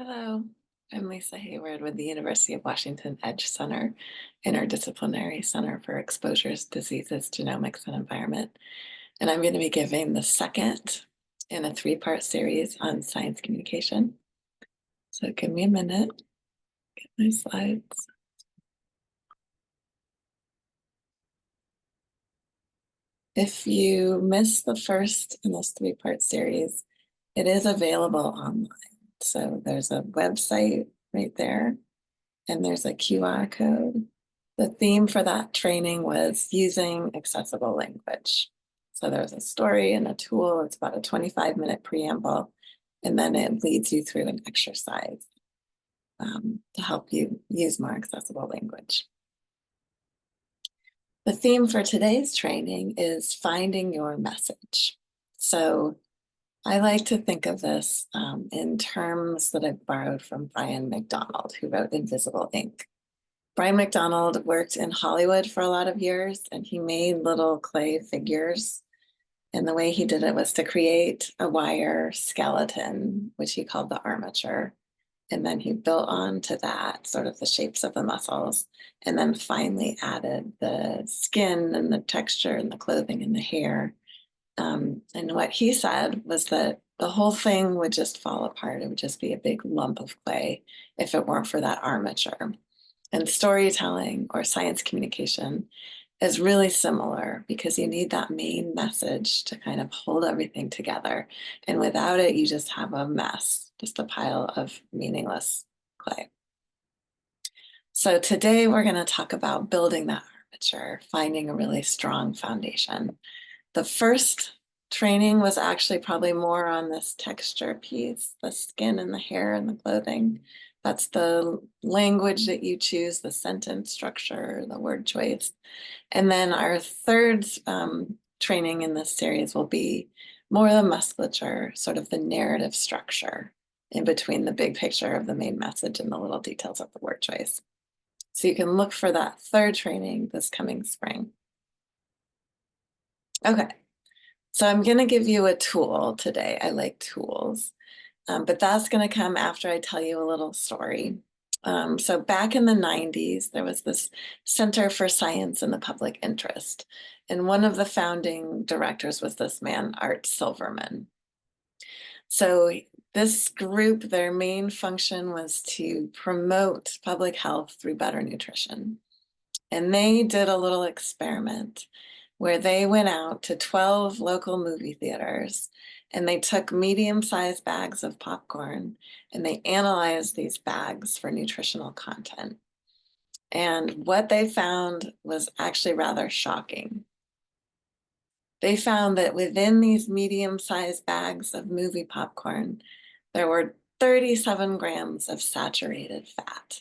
Hello, I'm Lisa Hayward with the University of Washington Edge Center, Interdisciplinary Center for Exposures, Diseases, Genomics, and Environment. And I'm going to be giving the second in a three-part series on science communication. So give me a minute, get my slides. If you missed the first in this three-part series, it is available online. So there's a website right there, and there's a QR code. The theme for that training was using accessible language. So there's a story and a tool. It's about a 25-minute preamble, and then it leads you through an exercise to help you use more accessible language. The theme for today's training is finding your message. So I like to think of this in terms that I've borrowed from Brian McDonald, who wrote Invisible Ink. Brian McDonald worked in Hollywood for a lot of years, and he made little clay figures. And the way he did it was to create a wire skeleton, which he called the armature. And then he built onto that sort of the shapes of the muscles, and then finally added the skin and the texture and the clothing and the hair. And what he said was that the whole thing would just fall apart. It would just be a big lump of clay if it weren't for that armature. And storytelling or science communication is really similar because you need that main message to kind of hold everything together. And without it, you just have a mess, just a pile of meaningless clay. So today we're going to talk about building that armature, finding a really strong foundation. The first training was actually probably more on this texture piece, the skin and the hair and the clothing. That's the language that you choose, the sentence structure, the word choice. And then our third training in this series will be more the musculature, sort of the narrative structure in between the big picture of the main message and the little details of the word choice. So you can look for that third training this coming spring. Okay, so I'm going to give you a tool today. I like tools, but that's going to come after I tell you a little story. So back in the 90s, there was this Center for Science in the Public Interest, and one of the founding directors was this man, Art Silverman. So this group, their main function was to promote public health through better nutrition. And they did a little experiment where they went out to 12 local movie theaters and they took medium-sized bags of popcorn and they analyzed these bags for nutritional content. And what they found was actually rather shocking. They found that within these medium-sized bags of movie popcorn, there were 37 grams of saturated fat.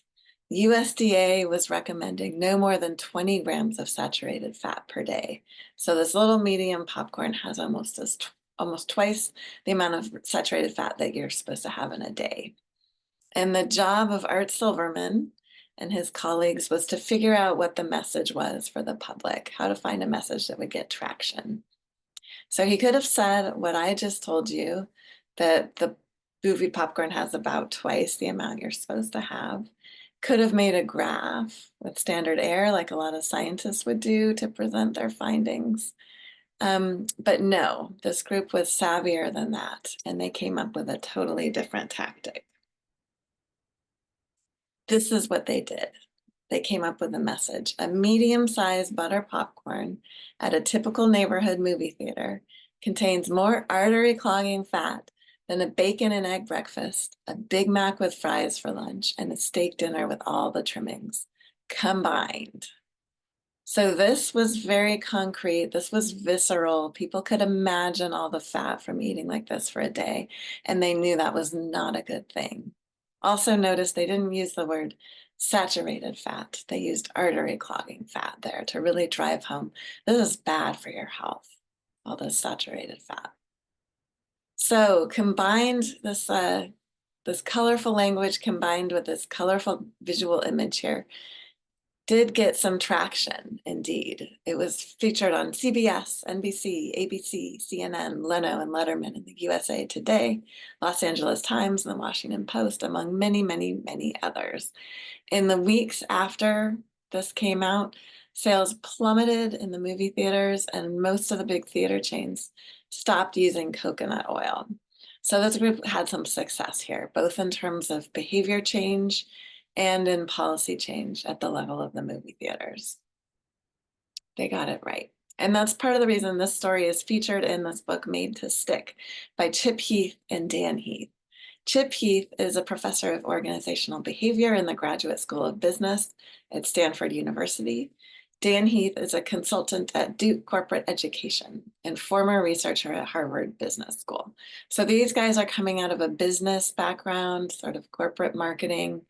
USDA was recommending no more than 20 grams of saturated fat per day. So this little medium popcorn has almost twice the amount of saturated fat that you're supposed to have in a day. And the job of Art Silverman and his colleagues was to figure out what the message was for the public, how to find a message that would get traction. So he could have said what I just told you, that the movie popcorn has about twice the amount you're supposed to have. Could have made a graph with standard error like a lot of scientists would do to present their findings. But no, this group was savvier than that, and they came up with a totally different tactic. This is what they did. They came up with a message. A medium-sized butter popcorn at a typical neighborhood movie theater contains more artery-clogging fat than a bacon and egg breakfast, a Big Mac with fries for lunch, and a steak dinner with all the trimmings combined. So this was very concrete. This was visceral. People could imagine all the fat from eating like this for a day, and they knew that was not a good thing. Also notice they didn't use the word saturated fat. They used artery clogging fat there to really drive home, this is bad for your health, all this saturated fat. So combined this colorful language combined with this colorful visual image here did get some traction, indeed. It was featured on CBS, NBC, ABC, CNN, Leno, and Letterman in the USA Today, Los Angeles Times, and the Washington Post, among many, many, many others. In the weeks after this came out, sales plummeted in the movie theaters, and most of the big theater chains stopped using coconut oil. So this group had some success here, both in terms of behavior change and in policy change at the level of the movie theaters. They got it right. And that's part of the reason this story is featured in this book, Made to Stick, by Chip Heath and Dan Heath. Chip Heath is a professor of organizational behavior in the Graduate School of Business at Stanford University. Dan Heath is a consultant at Duke Corporate Education and former researcher at Harvard Business School. So these guys are coming out of a business background, sort of corporate marketing.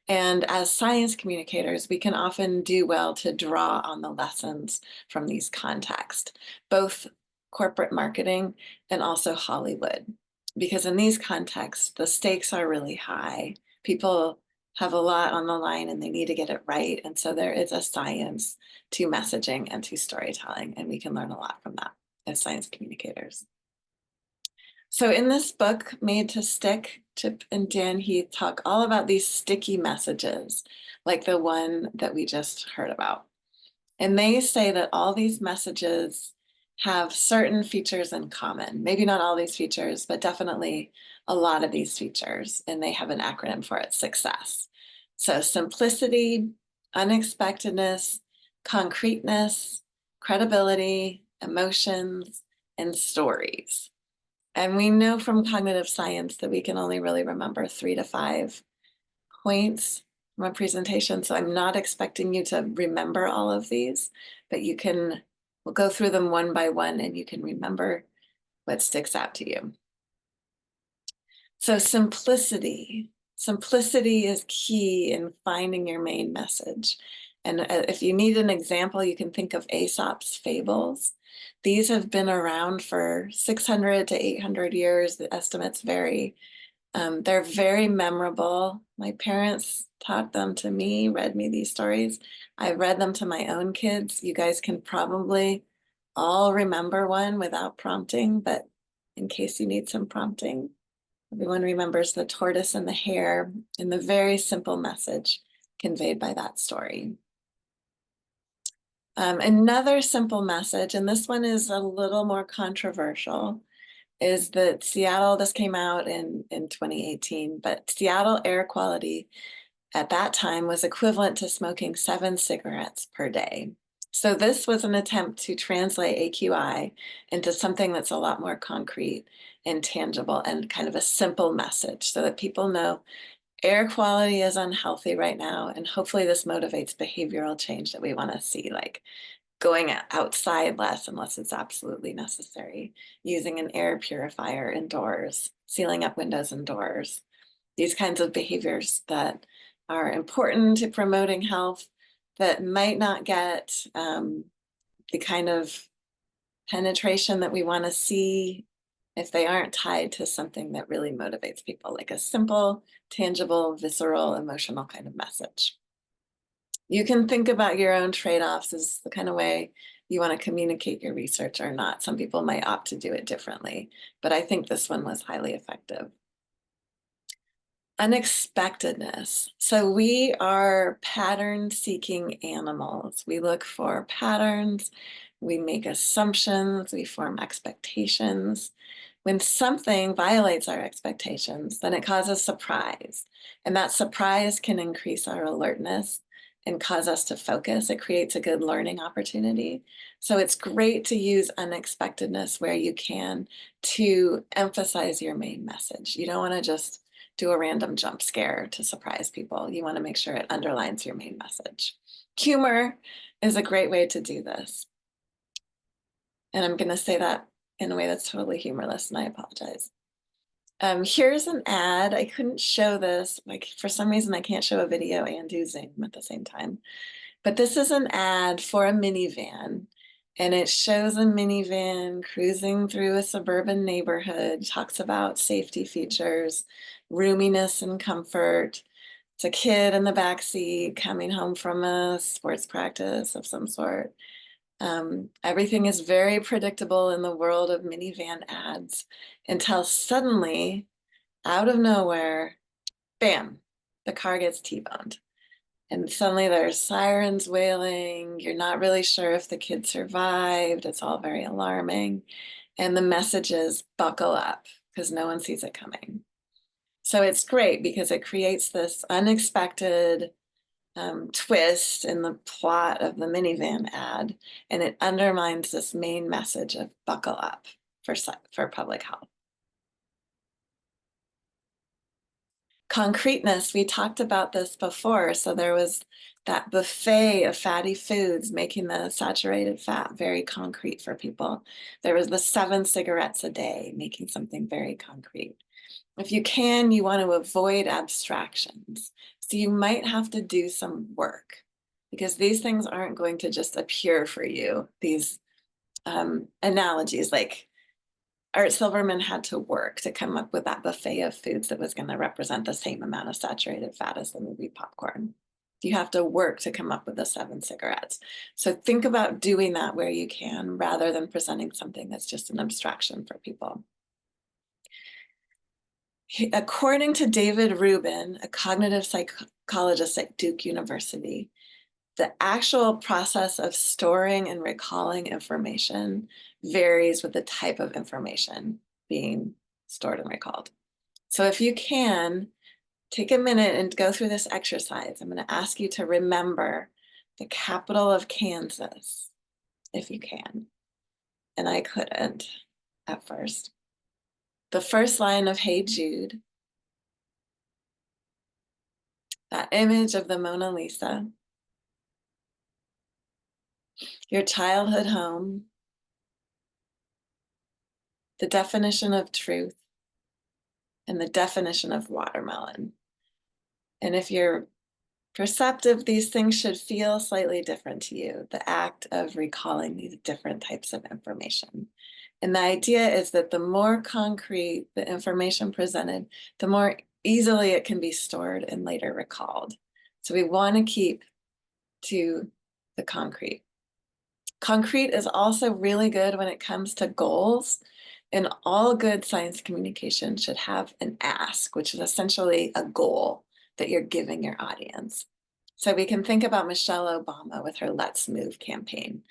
And as science communicators, we can often do well to draw on the lessons from these contexts, both corporate marketing and also Hollywood. Because in these contexts, the stakes are really high. People have a lot on the line and they need to get it right. And so there is a science to messaging and to storytelling, and we can learn a lot from that as science communicators. So in this book, Made to Stick, Chip and Dan Heath talk all about these sticky messages, like the one that we just heard about. And they say that all these messages have certain features in common. Maybe not all these features, but definitely a lot of these features. And they have an acronym for it, SUCCESS. So simplicity, unexpectedness, concreteness, credibility, emotions, and stories. And we know from cognitive science that we can only really remember 3 to 5 points from a presentation. So I'm not expecting you to remember all of these, but we'll go through them one by one and you can remember what sticks out to you. So simplicity. Simplicity is key in finding your main message. And if you need an example, you can think of Aesop's fables. These have been around for 600 to 800 years. The estimates vary. They're very memorable. My parents taught them to me, read me these stories. I read them to my own kids. You guys can probably all remember one without prompting, but in case you need some prompting, everyone remembers the tortoise and the hare and the very simple message conveyed by that story. Another simple message, and this one is a little more controversial, is that this came out in 2018, but Seattle air quality at that time was equivalent to smoking 7 cigarettes per day. So this was an attempt to translate AQI into something that's a lot more concrete and tangible and kind of a simple message so that people know air quality is unhealthy right now, and hopefully this motivates behavioral change that we want to see, like going outside less unless it's absolutely necessary, using an air purifier indoors, sealing up windows and doors. These kinds of behaviors that are important to promoting health that might not get the kind of penetration that we want to see if they aren't tied to something that really motivates people, like a simple, tangible, visceral, emotional kind of message. You can think about your own trade-offs as the kind of way you want to communicate your research or not. Some people might opt to do it differently, but I think this one was highly effective. Unexpectedness. So we are pattern-seeking animals. We look for patterns, we make assumptions, we form expectations. When something violates our expectations, then it causes surprise. And that surprise can increase our alertness and cause us to focus. It creates a good learning opportunity. So it's great to use unexpectedness where you can to emphasize your main message. You don't want to just do a random jump scare to surprise people. You want to make sure it underlines your main message. Humor is a great way to do this. And I'm going to say that in a way that's totally humorless, and I apologize. Here's an ad. I couldn't show this. Like, for some reason, I can't show a video and do Zoom at the same time. But this is an ad for a minivan. And it shows a minivan cruising through a suburban neighborhood, talks about safety features, roominess and comfort, It's a kid in the back seat coming home from a sports practice of some sort. Everything is very predictable in the world of minivan ads until suddenly, out of nowhere, bam, the car gets T-boned. And suddenly there's sirens wailing. You're not really sure if the kid survived. It's all very alarming. And the message is buckle up because no one sees it coming. So it's great because it creates this unexpected twist in the plot of the minivan ad, and it undermines this main message of buckle up for public health. Concreteness, we talked about this before. So there was that buffet of fatty foods making the saturated fat very concrete for people. There was the 7 cigarettes a day making something very concrete. If you can, you want to avoid abstractions. So you might have to do some work because these things aren't going to just appear for you. These analogies, like Art Silverman had to work to come up with that buffet of foods that was going to represent the same amount of saturated fat as the movie popcorn. You have to work to come up with the 7 cigarettes. So think about doing that where you can, rather than presenting something that's just an abstraction for people. According to David Rubin, a cognitive psychologist at Duke University, the actual process of storing and recalling information varies with the type of information being stored and recalled. So if you can, take a minute and go through this exercise. I'm going to ask you to remember the capital of Kansas, if you can. And I couldn't at first. The first line of Hey Jude, that image of the Mona Lisa, your childhood home, the definition of truth, and the definition of watermelon. And if you're perceptive, these things should feel slightly different to you, the act of recalling these different types of information. And the idea is that the more concrete the information presented, the more easily it can be stored and later recalled. So we want to keep to the concrete. Concrete is also really good when it comes to goals. And all good science communication should have an ask, which is essentially a goal that you're giving your audience. So we can think about Michelle Obama with her Let's Move campaign.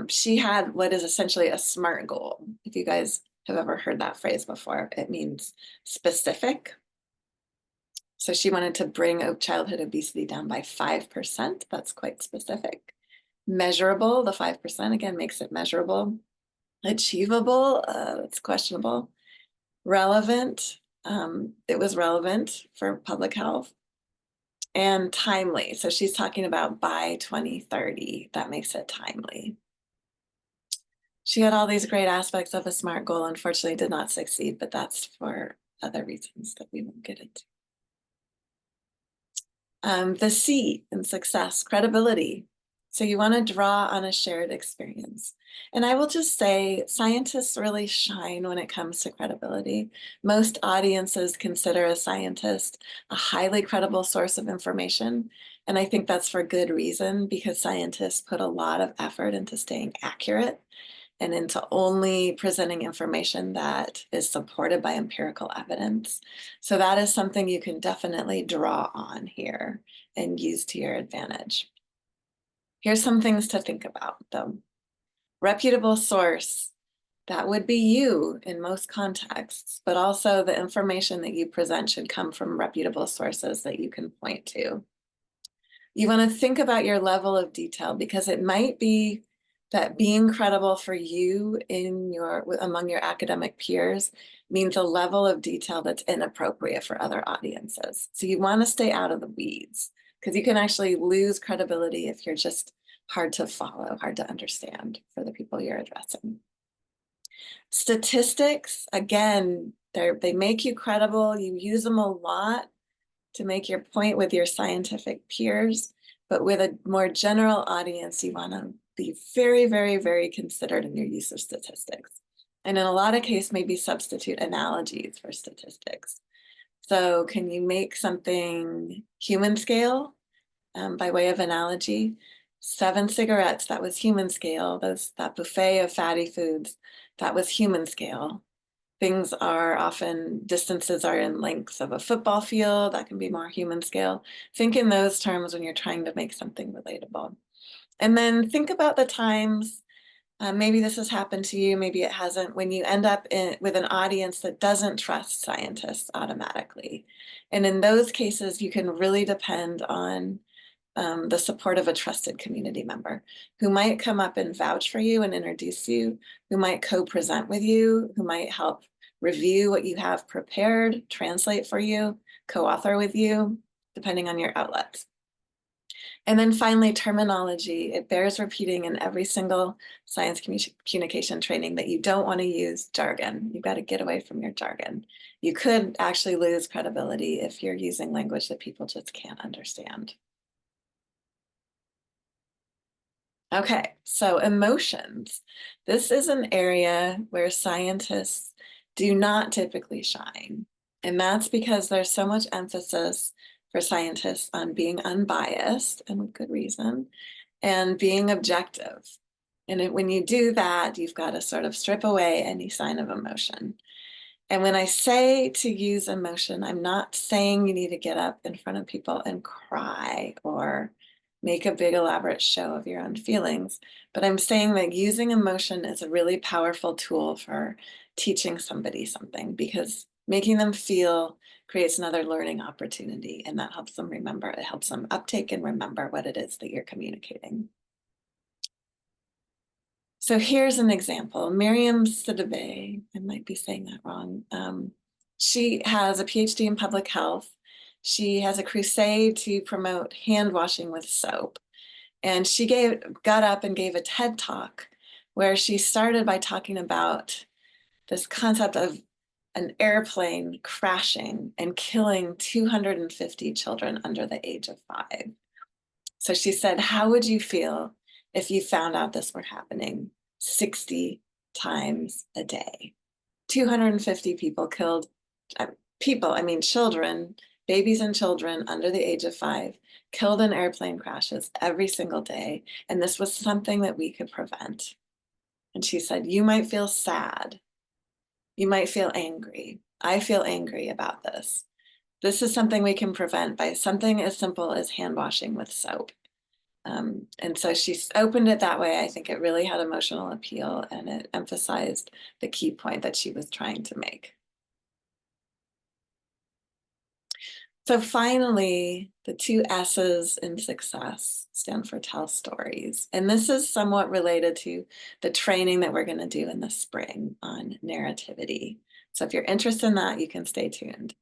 She had what is essentially a SMART goal. If you guys have ever heard that phrase before, it means specific. So she wanted to bring childhood obesity down by 5%. That's quite specific. Measurable, the 5% again makes it measurable. Achievable, it's questionable. Relevant, it was relevant for public health. And timely, so she's talking about by 2030, that makes it timely. She had all these great aspects of a SMART goal, unfortunately did not succeed, but that's for other reasons that we won't get into. The C in success, credibility. So you want to draw on a shared experience. And I will just say scientists really shine when it comes to credibility. Most audiences consider a scientist a highly credible source of information. And I think that's for good reason, because scientists put a lot of effort into staying accurate and into only presenting information that is supported by empirical evidence. So that is something you can definitely draw on here and use to your advantage. Here's some things to think about though. Reputable source, that would be you in most contexts, but also the information that you present should come from reputable sources that you can point to. You want to think about your level of detail, because it might be that being credible for you among your academic peers means a level of detail that's inappropriate for other audiences. So you want to stay out of the weeds, because you can actually lose credibility if you're just hard to follow, hard to understand for the people you're addressing. Statistics, again, they make you credible. You use them a lot to make your point with your scientific peers, but with a more general audience, you want to be very, very, very considered in your use of statistics. And in a lot of cases, maybe substitute analogies for statistics. So can you make something human scale? By way of analogy, 7 cigarettes, that was human scale. That buffet of fatty foods, that was human scale. Things are often, distances are in lengths of a football field, that can be more human scale. Think in those terms when you're trying to make something relatable. And then think about the times, maybe this has happened to you, maybe it hasn't, when you end up with an audience that doesn't trust scientists automatically. And in those cases, you can really depend on the support of a trusted community member who might come up and vouch for you and introduce you, who might co-present with you, who might help review what you have prepared, translate for you, co-author with you, depending on your outlets. And then finally, terminology. It bears repeating in every single science communication training that you don't want to use jargon. You've got to get away from your jargon. You could actually lose credibility if you're using language that people just can't understand. Okay, so emotions. This is an area where scientists do not typically shine. And that's because there's so much emphasis for scientists on being unbiased, and with good reason, and being objective. And when you do that, you've got to sort of strip away any sign of emotion. And when I say to use emotion, I'm not saying you need to get up in front of people and cry or make a big elaborate show of your own feelings, but I'm saying that using emotion is a really powerful tool for teaching somebody something, because making them feel creates another learning opportunity, and that helps them remember. It helps them uptake and remember what it is that you're communicating. So here's an example. Miriam Sidibe, I might be saying that wrong. She has a PhD in public health. She has a crusade to promote hand washing with soap. And she got up and gave a TED Talk where she started by talking about this concept of an airplane crashing and killing 250 children under the age of 5. So she said, how would you feel if you found out this were happening 60 times a day? 250 people killed, I mean children, babies and children under the age of 5, killed in airplane crashes every single day. And this was something that we could prevent. And she said, you might feel sad. You might feel angry. I feel angry about this. This is something we can prevent by something as simple as hand washing with soap. And so she opened it that way. I think it really had emotional appeal, and it emphasized the key point that she was trying to make. So finally, the 2 S's in success stand for tell stories. And this is somewhat related to the training that we're going to do in the spring on narrativity. So if you're interested in that, you can stay tuned.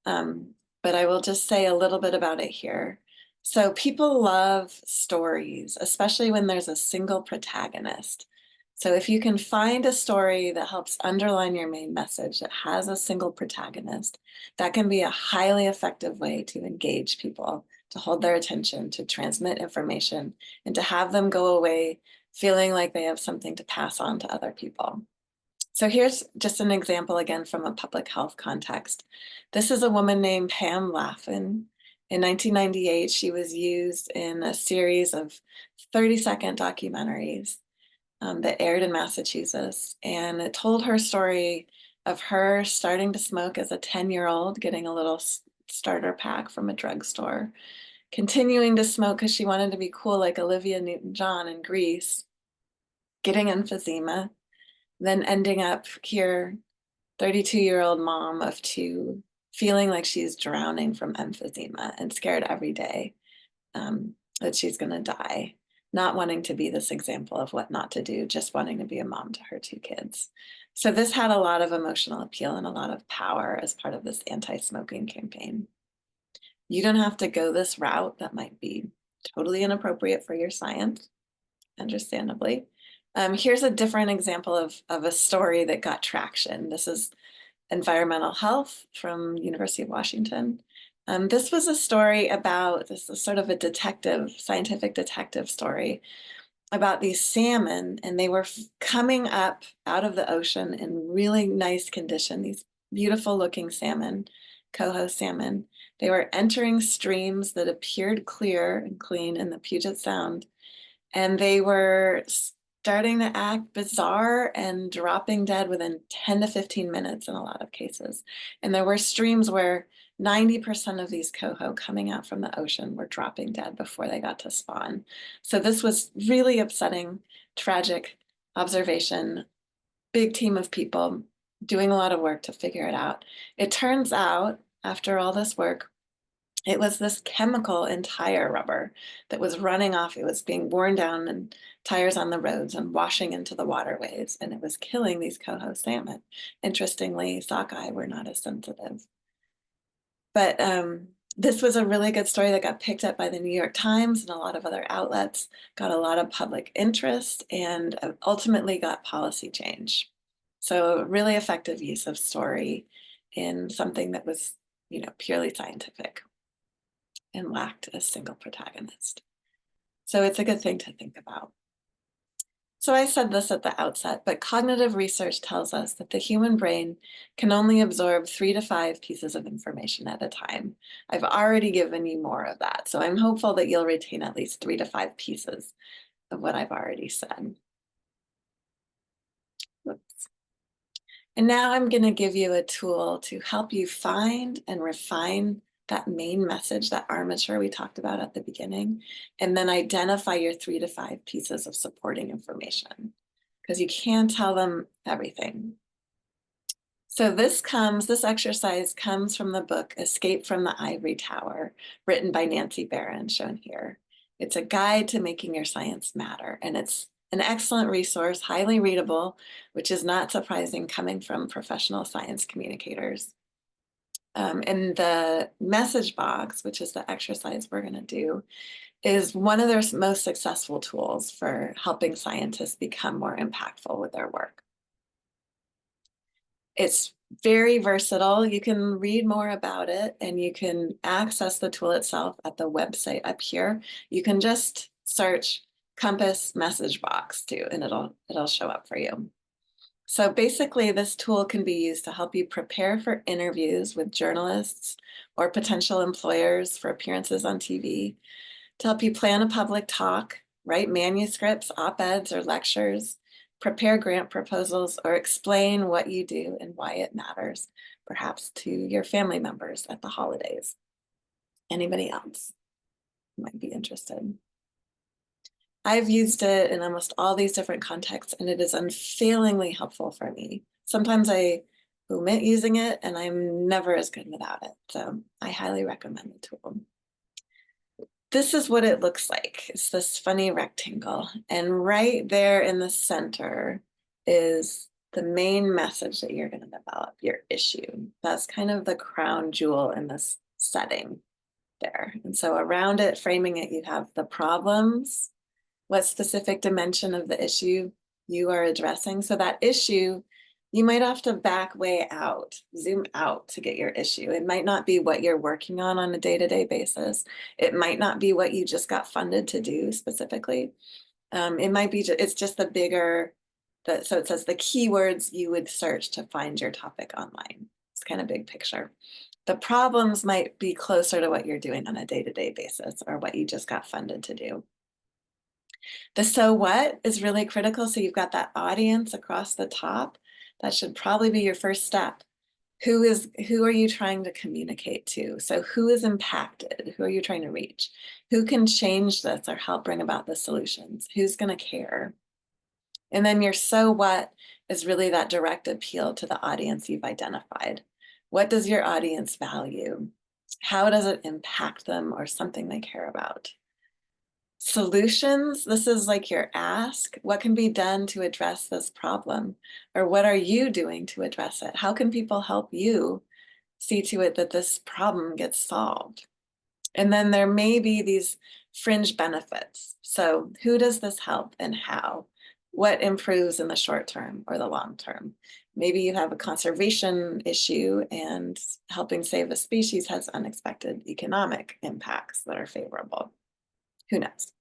But I will just say a little bit about it here. So people love stories, especially when there's a single protagonist. So if you can find a story that helps underline your main message, that has a single protagonist, that can be a highly effective way to engage people, to hold their attention, to transmit information, and to have them go away feeling like they have something to pass on to other people. So here's just an example again from a public health context. This is a woman named Pam Laffin. In 1998, she was used in a series of 30-second documentaries that aired in Massachusetts. And it told her story of her starting to smoke as a 10-year-old, getting a little starter pack from a drugstore, continuing to smoke because she wanted to be cool like Olivia Newton-John in Grease, getting emphysema, then ending up here, 32-year-old mom of 2, feeling like she's drowning from emphysema and scared every day that she's going to die, not wanting to be this example of what not to do, just wanting to be a mom to her 2 kids. So this had a lot of emotional appeal and a lot of power as part of this anti-smoking campaign. You don't have to go this route. That might be totally inappropriate for your science, understandably. Here's a different example of a story that got traction. This is environmental health from University of Washington. This was a story about, this is sort of a detective, scientific detective story about these salmon, and they were coming up out of the ocean in really nice condition, these beautiful looking salmon. coho salmon. They were entering streams that appeared clear and clean in the Puget Sound, and they were starting to act bizarre and dropping dead within 10 to 15 minutes in a lot of cases. And there were streams where 90% of these coho coming out from the ocean were dropping dead before they got to spawn. So this was really upsetting, tragic observation, big team of people doing a lot of work to figure it out. It turns out, after all this work, it was this chemical in tire rubber that was running off. It was being worn down in tires on the roads and washing into the waterways, and it was killing these coho salmon. Interestingly, sockeye were not as sensitive. But this was a really good story that got picked up by the New York Times and a lot of other outlets, got a lot of public interest, and ultimately got policy change. So really effective use of story in something that was, purely scientific and lacked a single protagonist. So it's a good thing to think about. So I said this at the outset, but cognitive research tells us that the human brain can only absorb 3 to 5 pieces of information at a time. I've already given you more of that, so I'm hopeful that you'll retain at least 3 to 5 pieces of what I've already said. Whoops. And now I'm going to give you a tool to help you find and refine that main message, that armature we talked about at the beginning, and then identify your 3 to 5 pieces of supporting information, because you can't tell them everything. So this exercise comes from the book Escape from the Ivory Tower, written by Nancy Barron, shown here. It's a guide to making your science matter, and it's an excellent resource, highly readable, which is not surprising coming from professional science communicators. And the message box, which is the exercise we're going to do, is one of their most successful tools for helping scientists become more impactful with their work. It's very versatile. You can read more about it, and you can access the tool itself at the website up here. You can just search Compass message box too, and it'll show up for you. So basically, this tool can be used to help you prepare for interviews with journalists or potential employers for appearances on TV, to help you plan a public talk, write manuscripts, op-eds, or lectures, prepare grant proposals, or explain what you do and why it matters, perhaps to your family members at the holidays. Anybody else might be interested? I've used it in almost all these different contexts, and it is unfailingly helpful for me. Sometimes I omit using it, and I'm never as good without it. So I highly recommend the tool. This is what it looks like. It's this funny rectangle, and right there in the center is the main message that you're going to develop, your issue. That's kind of the crown jewel in this setting there. And so around it, framing it, you have the problems, what specific dimension of the issue you are addressing. So that issue, you might have to back way out, zoom out to get your issue. It might not be what you're working on a day-to-day basis. It might not be what you just got funded to do specifically. It might be, it's just the bigger, so it says the keywords you would search to find your topic online. It's kind of big picture. The problems might be closer to what you're doing on a day-to-day basis or what you just got funded to do. The so what is really critical. So you've got that audience across the top. That should probably be your first step. Who are you trying to communicate to? So who is impacted? Who are you trying to reach? Who can change this or help bring about the solutions? Who's going to care? And then your so what is really that direct appeal to the audience you've identified. What does your audience value? How does it impact them or something they care about? Solutions, this is like your ask. What can be done to address this problem? Or what are you doing to address it? How can people help you see to it that this problem gets solved? And then there may be these fringe benefits. So who does this help and how? What improves in the short term or the long term? Maybe you have a conservation issue, and helping save a species has unexpected economic impacts that are favorable. Who knows?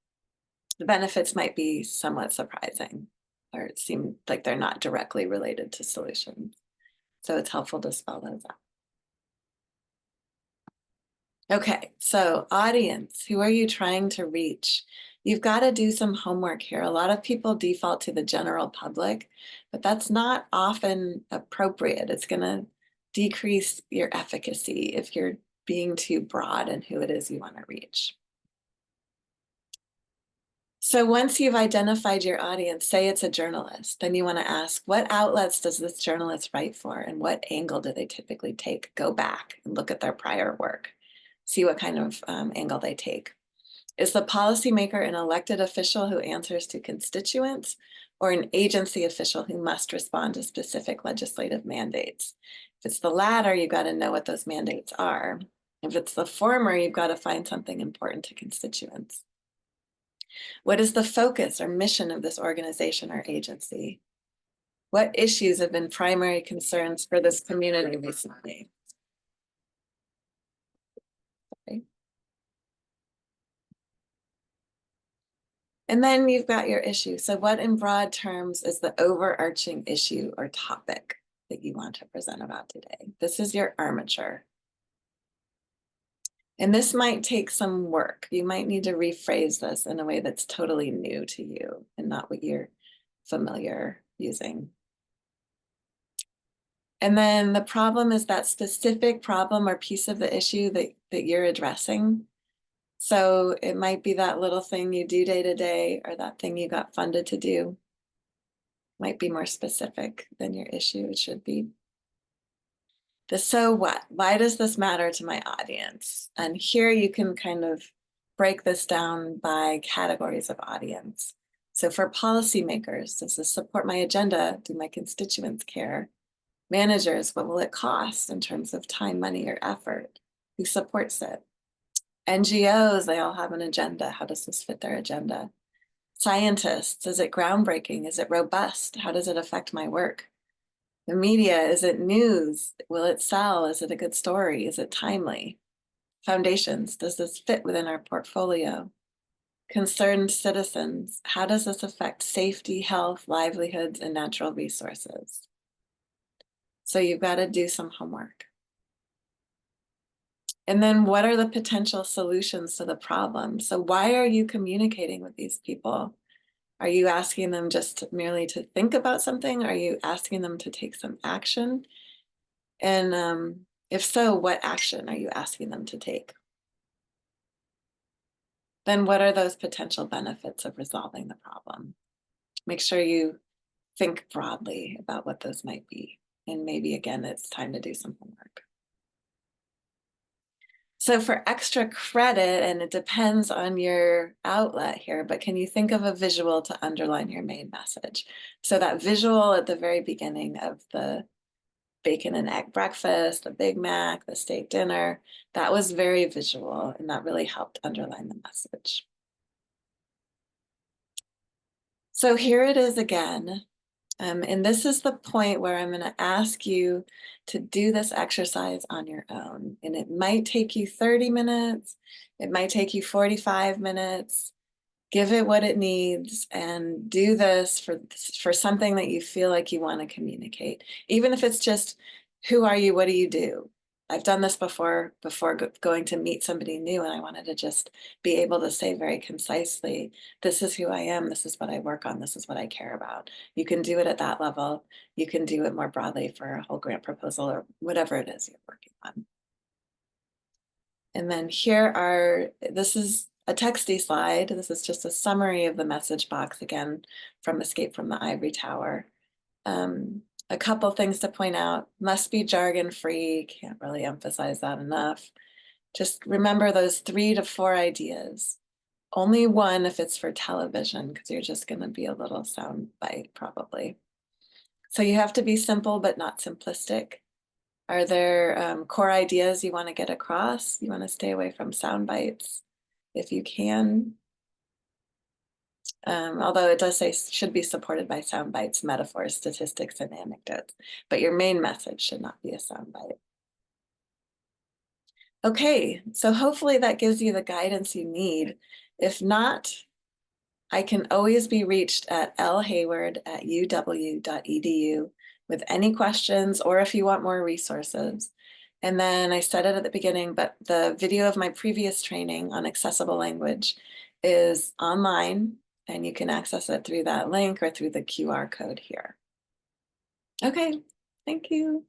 The benefits might be somewhat surprising, or it seems like they're not directly related to solutions. So it's helpful to spell those out. Okay, so audience, who are you trying to reach? You've got to do some homework here. A lot of people default to the general public, but that's not often appropriate. It's going to decrease your efficacy if you're being too broad in who it is you want to reach. So once you've identified your audience, say it's a journalist, then you want to ask, what outlets does this journalist write for and what angle do they typically take? Go back and look at their prior work. See what kind of angle they take. Is the policymaker an elected official who answers to constituents or an agency official who must respond to specific legislative mandates? If it's the latter, you've got to know what those mandates are. If it's the former, you've got to find something important to constituents. What is the focus or mission of this organization or agency? What issues have been primary concerns for this community recently? Okay. And then you've got your issue. So what in broad terms is the overarching issue or topic that you want to present about today? This is your armature. And this might take some work. You might need to rephrase this in a way that's totally new to you and not what you're familiar using. And then the problem is that specific problem or piece of the issue that you're addressing. So it might be that little thing you do day to day or that thing you got funded to do. Might be more specific than your issue. It should be. The so what? Why does this matter to my audience? And here you can kind of break this down by categories of audience. So for policymakers, does this support my agenda? Do my constituents care? Managers, what will it cost in terms of time, money, or effort? Who supports it? NGOs, they all have an agenda. How does this fit their agenda? Scientists, is it groundbreaking? Is it robust? How does it affect my work? The media, is it news? Will it sell? Is it a good story? Is it timely? Foundations, does this fit within our portfolio? Concerned citizens, how does this affect safety, health, livelihoods, and natural resources? So you've got to do some homework. And then what are the potential solutions to the problem? So why are you communicating with these people? Are you asking them just merely to think about something? Are you asking them to take some action? And if so, what action are you asking them to take? Then what are those potential benefits of resolving the problem? Make sure you think broadly about what those might be. And maybe again, it's time to do some homework. So for extra credit, and it depends on your outlet here, but can you think of a visual to underline your main message? So that visual at the very beginning of the bacon and egg breakfast, the Big Mac, the steak dinner, that was very visual, and that really helped underline the message. So here it is again. And this is the point where I'm going to ask you to do this exercise on your own. And it might take you 30 minutes. It might take you 45 minutes. Give it what it needs and do this for something that you feel like you want to communicate. Even if it's just, who are you? What do you do? I've done this before going to meet somebody new, and I wanted to just be able to say very concisely, this is who I am, this is what I work on, this is what I care about. You can do it at that level. You can do it more broadly for a whole grant proposal or whatever it is you're working on. And then this is a texty slide. This is just a summary of the message box, again, from Escape from the Ivory Tower. A couple things to point out: must be jargon free. Can't really emphasize that enough. Just remember those 3 to 4 ideas. Only one if it's for television, because you're just going to be a little sound bite probably. So you have to be simple but not simplistic. Are there core ideas you want to get across? You want to stay away from sound bites if you can. Although it does say should be supported by sound bites, metaphors, statistics, and anecdotes, but your main message should not be a sound bite. Okay, so hopefully that gives you the guidance you need. If not, I can always be reached at lhayward@uw.edu with any questions or if you want more resources. And then I said it at the beginning, but the video of my previous training on accessible language is online, and you can access it through that link or through the QR code here. Okay, thank you.